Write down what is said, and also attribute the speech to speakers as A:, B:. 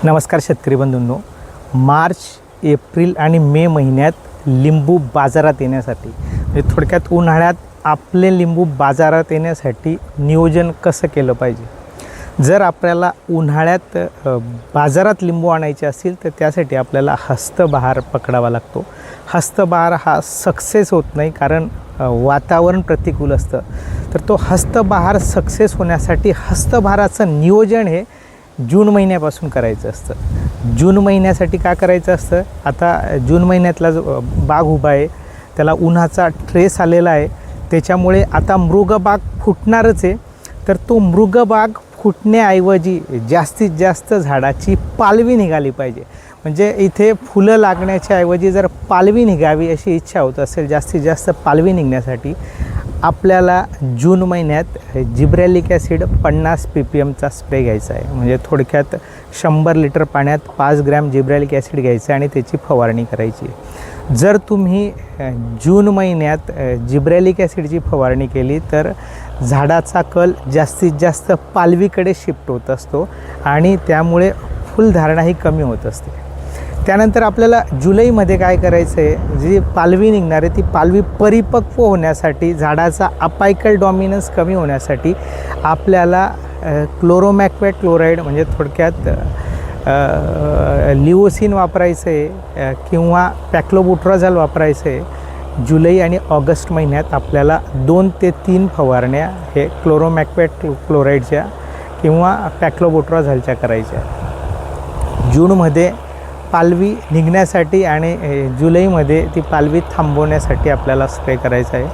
A: नमस्कार शेतकरी बंधूंनो, मार्च, एप्रिल आणि मे महिन्यात लिंबू बाजारात येण्यासाठी म्हणजे थोडक्यात उन्हाळ्यात आपले लिंबू बाजारात येण्यासाठी नियोजन कसं केलं पाहिजे. जर आपल्याला उन्हाळ्यात बाजारात लिंबू आणायचे असतील तर त्यासाठी आपल्याला हस्तबहार पकडावा लागतो. हस्तबहार हा सक्सेस होत नाही कारण वातावरण प्रतिकूल असतं. तर तो हस्तबहार सक्सेस होण्यासाठी हस्तबहाराचं नियोजन हे जून महिन्यापासून करायचं असतं. जून महिन्यासाठी काय करायचं असतं, आता जून महिन्यातला जो बाग उभा आहे त्याला उन्हाचा ट्रेस आलेला आहे, त्याच्यामुळे आता मृगबाग फुटणारच आहे. तर तो मृगबाग फुटण्याऐवजी जास्तीत जास्त झाडाची पालवी निघाली पाहिजे. म्हणजे इथे फुलं लागण्याच्या ऐवजी जर पालवी निघावी अशी इच्छा होत असेल, जास्तीत जास्त पालवी निघण्यासाठी आपल्याला जून महिन्यात जिब्रॅलिक ॲसिड 50 ppmचा स्प्रे घ्यायचा आहे. म्हणजे थोडक्यात 100 लिटर पाण्यात 5 ग्रॅम जिब्रॅलिक ॲसिड घ्यायचं आणि त्याची फवारणी करायची. जर तुम्ही जून महिन्यात जिब्रॅलिक ॲसिडची फवारणी केली तर झाडाचा कल जास्तीत जास्त पालवीकडे शिफ्ट होत असतो आणि त्यामुळे फुलधारणा ही कमी होत असते. त्यानंतर आपल्याला जुलैमध्ये काय करायचं आहे, जी पालवी निघणार आहे ती पालवी परिपक्व होण्यासाठी, झाडाचा अपायकल डॉमिनन्स कमी होण्यासाठी आपल्याला क्लोरोमॅक्वेट क्लोराईड म्हणजे थोडक्यात लिओसिन वापरायचं आहे किंवा पॅक्लोबुट्राझॉल वापरायचं आहे. जुलै आणि ऑगस्ट महिन्यात आपल्याला 2 ते 3 फवारण्या हे क्लोरोमॅक्वेट क्लोराईडच्या किंवा पॅक्लोबुट्राझॉलच्या करायच्या. जूनमध्ये पालवी निघण्यासाठी आणि जुलैमध्ये ती पालवी थांबवण्यासाठी आपल्याला स्प्रे करायचा आहे.